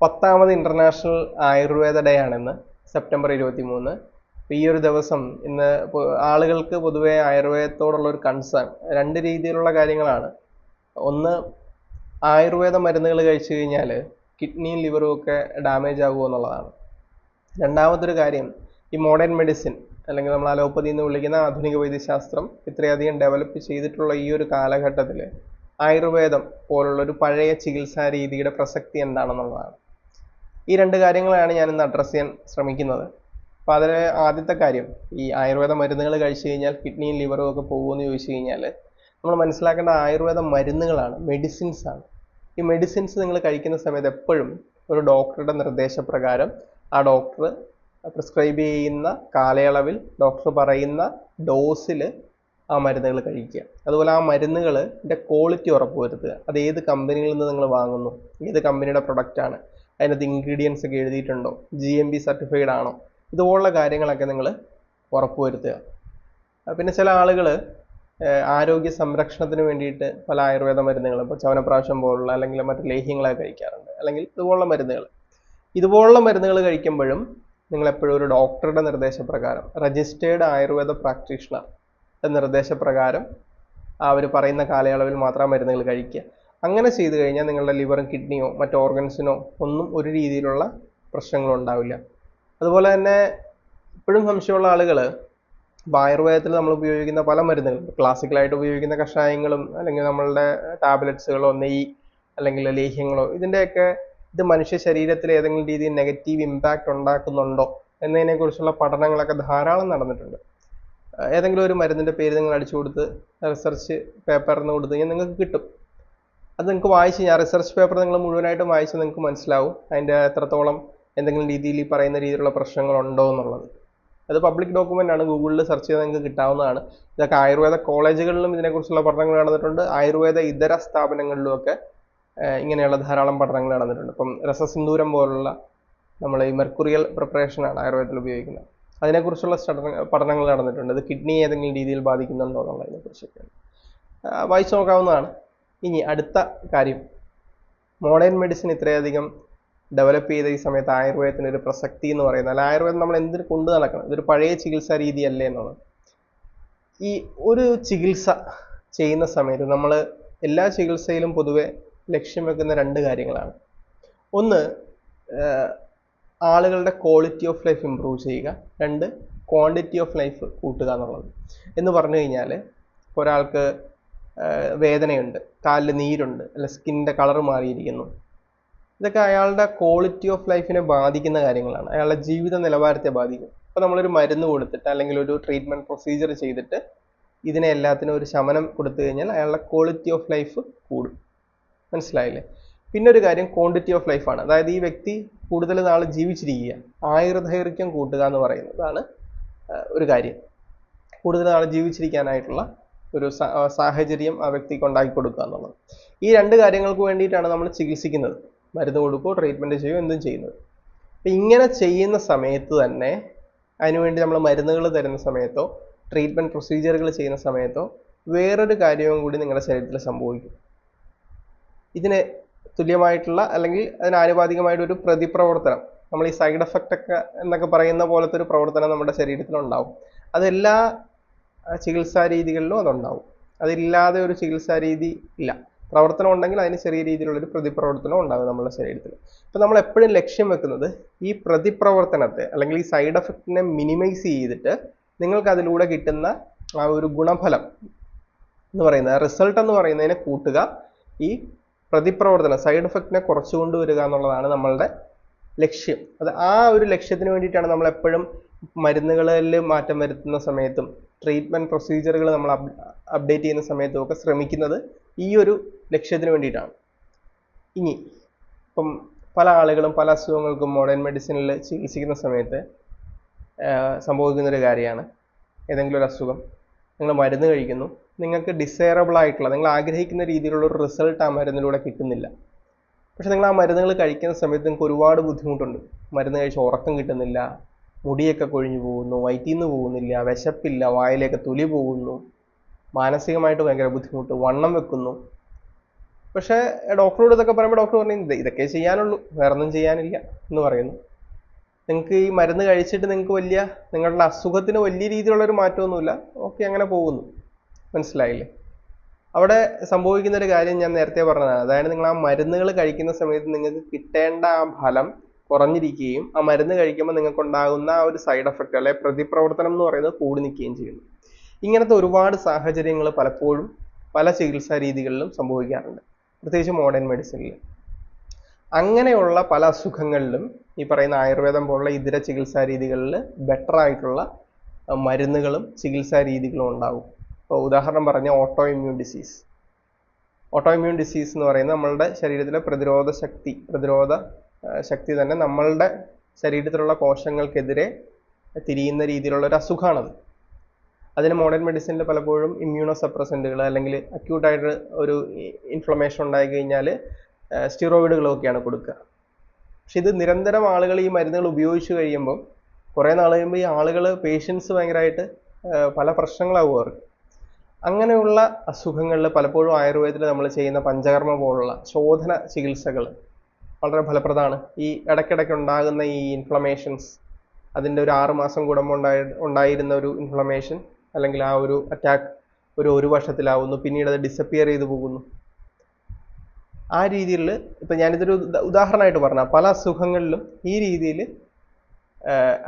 10ാമത് international Ayurveda day ആണെന്ന് September 23. ഈ ഒരു ദിവസം ഇന്ന് ആളുകൾക്ക് പൊതുവെ ആയുർവേദത്തോടുള്ള ഒരു കൺസേൺ രണ്ട് രീതിയിലുള്ള കാര്യങ്ങളാണ്. ഒന്ന്, ആയുർവേദ മരുന്നുകൾ കഴിച്ചു കഴിഞ്ഞാൽ കിഡ്നിയും ലിവറും ഒക്കെ ഡാമേജ് ആകുമോ എന്നുള്ളതാണ്. രണ്ടാമതൊരു കാര്യം, ഈ മോഡേൺ മെഡിസിൻ അല്ലെങ്കിൽ നമ്മൾ അലോപ്പതി എന്ന് വിളിക്കുന്ന ആധുനിക വൈദ്യശാസ്ത്രം ഇത്രയധികം ഡെവലപ്പ് ചെയ്തിട്ടുള്ള ഈ ഒരു കാലഘട്ടത്തിൽ ആയുർവേദം പോലുള്ള ഒരു പഴയ ചികിത്സാ രീതിയുടെ പ്രസക്തി എന്താണെന്നുള്ളതാണ്. ഈ രണ്ട് കാര്യങ്ങളാണ് ഞാൻ ഇന്ന് അഡ്രസ്സ് ചെയ്യാൻ ശ്രമിക്കുന്നത്. അപ്പോൾ അതിൽ ആദ്യത്തെ കാര്യം, ഈ ആയുർവേദ മരുന്നുകൾ കഴിച്ചു കഴിഞ്ഞാൽ കിഡ്നിയും ലിവറും ഒക്കെ പോകുമെന്ന് ചോദിച്ചു കഴിഞ്ഞാൽ നമ്മൾ മനസ്സിലാക്കേണ്ട ആയുർവേദ മരുന്നുകളാണ്, മെഡിസിൻസ് ആണ്. ഈ മെഡിസിൻസ് നിങ്ങൾ കഴിക്കുന്ന സമയത്ത് എപ്പോഴും ഒരു ഡോക്ടറുടെ നിർദ്ദേശപ്രകാരം ആ ഡോക്ടർ പ്രിസ്ക്രൈബ് ചെയ്യുന്ന കാലയളവിൽ ഡോക്ടർ പറയുന്ന ഡോസിൽ ആ മരുന്നുകൾ കഴിക്കുക. അതുപോലെ ആ മരുന്നുകളുടെ ക്വാളിറ്റി ഉറപ്പുവരുത്തുക. അത് ഏത് കമ്പനിയിൽ നിന്ന് നിങ്ങൾ വാങ്ങുന്നു, ഏത് കമ്പനിയുടെ പ്രൊഡക്റ്റാണ്, അതിനകത്ത് ഇൻഗ്രീഡിയൻസ് ഒക്കെ എഴുതിയിട്ടുണ്ടോ, GMP സർട്ടിഫൈഡ് ആണോ, ഇതുപോലുള്ള കാര്യങ്ങളൊക്കെ നിങ്ങൾ ഉറപ്പുവരുത്തുക. പിന്നെ ചില ആളുകൾ ആരോഗ്യ സംരക്ഷണത്തിന് വേണ്ടിയിട്ട് പല ആയുർവേദ മരുന്നുകൾ, ഇപ്പോൾ ചവനപ്രാശം പോലുള്ള അല്ലെങ്കിൽ മറ്റു ലേഹ്യങ്ങളൊക്കെ കഴിക്കാറുണ്ട്, അല്ലെങ്കിൽ ഇതുപോലുള്ള മരുന്നുകൾ കഴിക്കുമ്പോഴും നിങ്ങൾ എപ്പോഴും ഒരു ഡോക്ടറുടെ നിർദ്ദേശപ്രകാരം, രജിസ്റ്റേർഡ് ആയുർവേദ പ്രാക്ടീഷണർ നിർദ്ദേശപ്രകാരം അവർ പറയുന്ന കാലയളവിൽ മാത്രം മരുന്നുകൾ കഴിക്കുക. അങ്ങനെ ചെയ്തു കഴിഞ്ഞാൽ നിങ്ങളുടെ ലിവറും കിഡ്നിയോ മറ്റു ഓർഗൻസിനോ ഒന്നും ഒരു രീതിയിലുള്ള പ്രശ്നങ്ങളും ഉണ്ടാവില്ല. അതുപോലെ തന്നെ ഇപ്പോഴും സംശയമുള്ള ആളുകൾ, ആയുർവേദത്തിൽ നമ്മൾ ഉപയോഗിക്കുന്ന പല മരുന്നുകളും, ക്ലാസിക്കലായിട്ട് ഉപയോഗിക്കുന്ന കഷായങ്ങളും അല്ലെങ്കിൽ നമ്മളുടെ ടാബ്ലറ്റ്സുകളോ നെയ്യ് അല്ലെങ്കിൽ ലേഹ്യങ്ങളോ, ഇത് മനുഷ്യ ശരീരത്തിൽ ഏതെങ്കിലും രീതിയിൽ നെഗറ്റീവ് ഇമ്പാക്റ്റ് ഉണ്ടാക്കുന്നുണ്ടോ എന്നതിനെക്കുറിച്ചുള്ള പഠനങ്ങളൊക്കെ ധാരാളം നടന്നിട്ടുണ്ട്. ഏതെങ്കിലും ഒരു മരുന്നിൻ്റെ പേര് നിങ്ങൾ അടിച്ചു കൊടുത്ത് റിസർച്ച് പേപ്പറിന് കൊടുത്തു കഴിഞ്ഞാൽ നിങ്ങൾക്ക് കിട്ടും. അത് നിങ്ങൾക്ക് വായിച്ച് കഴിഞ്ഞാൽ റിസർച്ച് പേപ്പർ നിങ്ങൾ മുഴുവനായിട്ടും വായിച്ച് നിങ്ങൾക്ക് മനസ്സിലാവും അതിൻ്റെ എത്രത്തോളം എന്തെങ്കിലും രീതിയിൽ ഈ പറയുന്ന രീതിയിലുള്ള പ്രശ്നങ്ങളുണ്ടോ എന്നുള്ളത്. അത് പബ്ലിക് ഡോക്യുമെൻ്റ് ആണ്, ഗൂഗിളിൽ സെർച്ച് ചെയ്താൽ നിങ്ങൾക്ക് കിട്ടാവുന്നതാണ്. ഇതൊക്കെ ആയുർവേദ കോളേജുകളിലും ഇതിനെക്കുറിച്ചുള്ള പഠനങ്ങൾ നടന്നിട്ടുണ്ട്. ആയുർവേദ ഇതര സ്ഥാപനങ്ങളിലുമൊക്കെ ഇങ്ങനെയുള്ള ധാരാളം പഠനങ്ങൾ നടന്നിട്ടുണ്ട്. ഇപ്പം രസസിന്ദൂരം പോലുള്ള നമ്മൾ ഈ മെർക്കുറിയൽ പ്രിപ്പറേഷനാണ് ആയുർവേദത്തിൽ ഉപയോഗിക്കുന്നത്, അതിനെക്കുറിച്ചുള്ള പഠനങ്ങൾ നടന്നിട്ടുണ്ട്. ഇത് കിഡ്നി ഏതെങ്കിലും രീതിയിൽ ബാധിക്കുന്നുണ്ടോ എന്നുള്ളതിനെക്കുറിച്ചൊക്കെയാണ്. വായിച്ചു നോക്കാവുന്നതാണ്. ഇനി അടുത്ത കാര്യം, മോഡേൺ മെഡിസിൻ ഇത്രയധികം ഡെവലപ്പ് ചെയ്ത ഈ സമയത്ത് ആയുർവേദത്തിന് ഒരു പ്രസക്തി എന്ന് പറയുന്നത്, അല്ല ആയുർവേദം നമ്മൾ എന്തിനു കൊണ്ടു നടക്കണം, ഇതൊരു പഴയ ചികിത്സാ രീതിയല്ലേ എന്നുള്ളത്. ഈ ഒരു ചികിത്സ ചെയ്യുന്ന സമയത്ത് നമ്മൾ എല്ലാ ചികിത്സയിലും പൊതുവെ ലക്ഷ്യം വെക്കുന്ന രണ്ട് കാര്യങ്ങളാണ്. ഒന്ന്, ആളുകളുടെ ക്വാളിറ്റി ഓഫ് ലൈഫ് ഇമ്പ്രൂവ് ചെയ്യുക. രണ്ട്, ക്വാണ്ടിറ്റി ഓഫ് ലൈഫ് കൂട്ടുക എന്നുള്ളത്. എന്ന് പറഞ്ഞു കഴിഞ്ഞാൽ ഒരാൾക്ക് വേദനയുണ്ട്, കാലിൽ നീരുണ്ട്, അല്ല സ്കിന്നിൻ്റെ കളർ മാറിയിരിക്കുന്നു, ഇതൊക്കെ അയാളുടെ ക്വാളിറ്റി ഓഫ് ലൈഫിനെ ബാധിക്കുന്ന കാര്യങ്ങളാണ്, അയാളുടെ ജീവിത നിലവാരത്തെ ബാധിക്കും. അപ്പോൾ നമ്മളൊരു മരുന്ന് കൊടുത്തിട്ട് അല്ലെങ്കിൽ ഒരു ട്രീറ്റ്മെൻറ്റ് പ്രൊസീജിയർ ചെയ്തിട്ട് ഇതിനെ എല്ലാത്തിനും ഒരു ശമനം കൊടുത്തു കഴിഞ്ഞാൽ അയാളുടെ ക്വാളിറ്റി ഓഫ് ലൈഫ് കൂടും. മനസ്സിലായില്ലേ? പിന്നെ ഒരു കാര്യം ക്വാണ്ടിറ്റി ഓഫ് ലൈഫാണ്. അതായത് ഈ വ്യക്തി കൂടുതൽ നാൾ ജീവിച്ചിരിക്കുക, ആയുർദൈർഘ്യം കൂട്ടുക എന്ന് പറയുന്നതാണ് ഒരു കാര്യം. കൂടുതൽ നാൾ ജീവിച്ചിരിക്കാനായിട്ടുള്ള ഒരു സാഹചര്യം ആ വ്യക്തിക്ക് ഉണ്ടാക്കി കൊടുക്കുക എന്നുള്ളത്. ഈ രണ്ട് കാര്യങ്ങൾക്ക് വേണ്ടിയിട്ടാണ് നമ്മൾ ചികിത്സിക്കുന്നത്. മരുന്ന് കൊടുക്കുകയോ ട്രീറ്റ്മെൻറ്റ് ചെയ്യുകയോ എന്തും ചെയ്യുന്നത്. അപ്പം ഇങ്ങനെ ചെയ്യുന്ന സമയത്ത് തന്നെ അതിനുവേണ്ടി നമ്മൾ മരുന്നുകൾ തരുന്ന സമയത്തോ ട്രീറ്റ്മെൻറ്റ് പ്രൊസീജിയറുകൾ ചെയ്യുന്ന സമയത്തോ വേറൊരു കാര്യവും കൂടി നിങ്ങളുടെ ശരീരത്തിൽ സംഭവിക്കും. ഇതിന് തുല്യമായിട്ടുള്ള അല്ലെങ്കിൽ അതിനാനുപാതികമായിട്ടൊരു പ്രതിപ്രവർത്തനം, നമ്മൾ ഈ സൈഡ് എഫക്റ്റ് ഒക്കെ എന്നൊക്കെ പറയുന്ന പോലത്തെ ഒരു പ്രവർത്തനം നമ്മുടെ ശരീരത്തിലുണ്ടാവും. അതെല്ലാ ചികിത്സാ രീതികളിലും അതുണ്ടാവും. അതില്ലാതെ ഒരു ചികിത്സാ രീതി ഇല്ല. പ്രവർത്തനം ഉണ്ടെങ്കിൽ അതിന് ചെറിയ രീതിയിലുള്ളൊരു പ്രതിപ്രവർത്തനം ഉണ്ടാകും നമ്മുടെ ശരീരത്തിൽ. അപ്പം നമ്മൾ എപ്പോഴും ലക്ഷ്യം വെക്കുന്നത് ഈ പ്രതിപ്രവർത്തനത്തെ അല്ലെങ്കിൽ ഈ സൈഡ് എഫക്റ്റിനെ മിനിമൈസ് ചെയ്തിട്ട് നിങ്ങൾക്ക് അതിലൂടെ കിട്ടുന്ന ആ ഒരു ഗുണഫലം എന്ന് പറയുന്നത്, റിസൾട്ട് എന്ന് പറയുന്നതിനെ കൂട്ടുക, ഈ പ്രതിപ്രവർത്തനം സൈഡ് എഫക്റ്റിനെ കുറച്ചു കൊണ്ടുവരിക എന്നുള്ളതാണ് നമ്മളുടെ ലക്ഷ്യം. അത് ആ ഒരു ലക്ഷ്യത്തിന് വേണ്ടിയിട്ടാണ് നമ്മൾ എപ്പോഴും മരുന്നുകളിൽ മാറ്റം വരുത്തുന്ന സമയത്തും ട്രീറ്റ്മെൻറ്റ് പ്രൊസീജിയറുകൾ നമ്മൾ അപ്ഡേറ്റ് ചെയ്യുന്ന സമയത്തും ഒക്കെ ശ്രമിക്കുന്നത് ഈ ഒരു ലക്ഷ്യത്തിന് വേണ്ടിയിട്ടാണ്. ഇനി ഇപ്പം പല ആളുകളും പല അസുഖങ്ങൾക്കും മോഡേൺ മെഡിസിനിൽ ചികിത്സിക്കുന്ന സമയത്ത് സംഭവിക്കുന്നൊരു കാര്യമാണ്, ഏതെങ്കിലും ഒരു അസുഖം നിങ്ങൾ മരുന്ന് കഴിക്കുന്നു, നിങ്ങൾക്ക് ഡിസൈറബിൾ ആയിട്ടുള്ള, നിങ്ങൾ ആഗ്രഹിക്കുന്ന രീതിയിലുള്ള ഒരു റിസൾട്ട് ആ മരുന്നിലൂടെ കിട്ടുന്നില്ല. പക്ഷെ നിങ്ങൾ ആ മരുന്നുകൾ കഴിക്കുന്ന സമയത്ത് നിങ്ങൾക്ക് ഒരുപാട് ബുദ്ധിമുട്ടുണ്ട്. മരുന്ന് കഴിച്ച് ഉറക്കം കിട്ടുന്നില്ല, മുടിയൊക്കെ കൊഴിഞ്ഞു പോകുന്നു, വയറ്റിൽ നിന്ന് പോകുന്നില്ല, വിശപ്പില്ല, വായിലേക്ക് തൊലി പോകുന്നു, മാനസികമായിട്ട് ഭയങ്കര ബുദ്ധിമുട്ട്, വണ്ണം വെക്കുന്നു. പക്ഷേ ഡോക്ടറോട് ഇതൊക്കെ പറയുമ്പോൾ ഡോക്ടർ പറഞ്ഞു ഇതൊക്കെ ചെയ്യാനുള്ളൂ, വേറൊന്നും ചെയ്യാനില്ല എന്ന് പറയുന്നു. നിങ്ങൾക്ക് ഈ മരുന്ന് കഴിച്ചിട്ട് നിങ്ങൾക്ക് നിങ്ങളുടെ അസുഖത്തിന് വലിയ രീതിയിലുള്ള ഒരു മാറ്റമൊന്നുമില്ല, ഓക്കെ, അങ്ങനെ പോകുന്നു. മനസ്സിലായില്ലേ? അവിടെ സംഭവിക്കുന്ന ഒരു കാര്യം ഞാൻ നേരത്തെ പറഞ്ഞതാണ്. അതായത് നിങ്ങൾ ആ മരുന്നുകൾ കഴിക്കുന്ന സമയത്ത് നിങ്ങൾക്ക് കിട്ടേണ്ട ആ ഫലം കുറഞ്ഞിരിക്കുകയും ആ മരുന്ന് കഴിക്കുമ്പോൾ നിങ്ങൾക്ക് ഉണ്ടാകുന്ന ആ ഒരു സൈഡ് എഫക്റ്റ് അല്ലെ പ്രതിപ്രവർത്തനം എന്ന് പറയുന്നത് കൂടി നിൽക്കുകയും ചെയ്യുന്നു. ഇങ്ങനത്തെ ഒരുപാട് സാഹചര്യങ്ങൾ പലപ്പോഴും പല ചികിത്സാ രീതികളിലും സംഭവിക്കാറുണ്ട്, പ്രത്യേകിച്ച് മോഡേൺ മെഡിസിനിൽ. അങ്ങനെയുള്ള പല അസുഖങ്ങളിലും ഈ പറയുന്ന ആയുർവേദം പോലുള്ള ഇതര ചികിത്സാ രീതികളിൽ ബെറ്റർ ആയിട്ടുള്ള മരുന്നുകളും ചികിത്സാ രീതികളും ഉണ്ടാകും. ഇപ്പോൾ ഉദാഹരണം പറഞ്ഞ ഓട്ടോ ഇമ്മ്യൂൺ ഡിസീസ് എന്ന് പറയുന്നത് നമ്മളുടെ ശരീരത്തിലെ പ്രതിരോധ ശക്തി തന്നെ നമ്മളുടെ ശരീരത്തിലുള്ള കോശങ്ങൾക്കെതിരെ തിരിയുന്ന രീതിയിലുള്ള ഒരു അസുഖമാണത്. അതിന് മോഡേൺ മെഡിസിനിൽ പലപ്പോഴും ഇമ്മ്യൂണോ സപ്രസൻറ്റുകൾ അല്ലെങ്കിൽ അക്യൂട്ടായിട്ട് ഒരു ഇൻഫ്ലമേഷൻ ഉണ്ടായി കഴിഞ്ഞാൽ സ്റ്റിറോയിഡുകളൊക്കെയാണ് കൊടുക്കുക. പക്ഷെ ഇത് നിരന്തരം ആളുകൾ ഈ മരുന്നുകൾ ഉപയോഗിച്ച് കഴിയുമ്പോൾ കുറേ നാൾ കഴിയുമ്പോൾ ഈ ആളുകൾ പേഷ്യൻസ് ഭയങ്കരമായിട്ട് പല പ്രശ്നങ്ങളാവും അവർക്ക്. അങ്ങനെയുള്ള അസുഖങ്ങളിൽ പലപ്പോഴും ആയുർവേദത്തിൽ നമ്മൾ ചെയ്യുന്ന പഞ്ചകർമ്മ പോലുള്ള ശോധന ചികിത്സകൾ വളരെ ഫലപ്രദമാണ്. ഈ ഇടയ്ക്കിടയ്ക്ക് ഉണ്ടാകുന്ന ഈ ഇൻഫ്ലമേഷൻസ്, അതിൻ്റെ ഒരു 6 മാസം കൂടുമ്പോൾ ഉണ്ടായിരുന്ന ഒരു ഇൻഫ്ലമേഷൻ അല്ലെങ്കിൽ ആ ഒരു അറ്റാക്ക് ഒരു വർഷത്തിലാവുന്നു, പിന്നീട് അത് ഡിസപ്പിയർ ചെയ്തു പോകുന്നു. ആ രീതിയിൽ ഇപ്പം ഞാനിതൊരു ഉദാഹരണമായിട്ട് പറഞ്ഞ പല അസുഖങ്ങളിലും ഈ രീതിയിൽ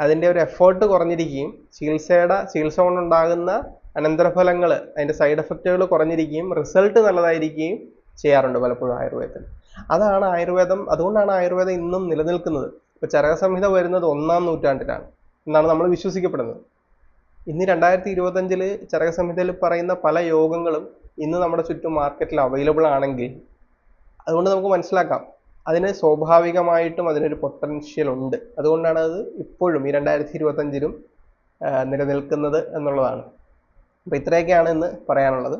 അതിൻ്റെ ഒരു എഫേർട്ട് കുറഞ്ഞിരിക്കുകയും ചികിത്സ കൊണ്ടുണ്ടാകുന്ന അനന്തരഫലങ്ങൾ, അതിൻ്റെ സൈഡ് എഫക്റ്റുകൾ കുറഞ്ഞിരിക്കുകയും റിസൾട്ട് നല്ലതായിരിക്കുകയും ചെയ്യാറുണ്ട് പലപ്പോഴും ആയുർവേദത്തിൽ. അതുകൊണ്ടാണ് ആയുർവേദം ഇന്നും നിലനിൽക്കുന്നത്. ഇപ്പോൾ ചരക സംഹിത വരുന്നത് 1-ാം നൂറ്റാണ്ടിലാണ് എന്നാണ് നമ്മൾ വിശ്വസിക്കപ്പെടുന്നത്. ഇന്ന് 2025 ചരക സംഹിതയിൽ പറയുന്ന പല യോഗങ്ങളും ഇന്ന് നമ്മുടെ ചുറ്റും മാർക്കറ്റിൽ അവൈലബിൾ ആണെങ്കിൽ അതുകൊണ്ട് നമുക്ക് മനസ്സിലാക്കാം അതിന് സ്വാഭാവികമായിട്ടും അതിനൊരു പൊട്ടൻഷ്യൽ ഉണ്ട്. അതുകൊണ്ടാണ് അത് ഇപ്പോഴും ഈ 2025 നിലനിൽക്കുന്നത് എന്നുള്ളതാണ്. അപ്പോൾ ഇത്രയൊക്കെയാണ് ഇന്ന് പറയാനുള്ളത്.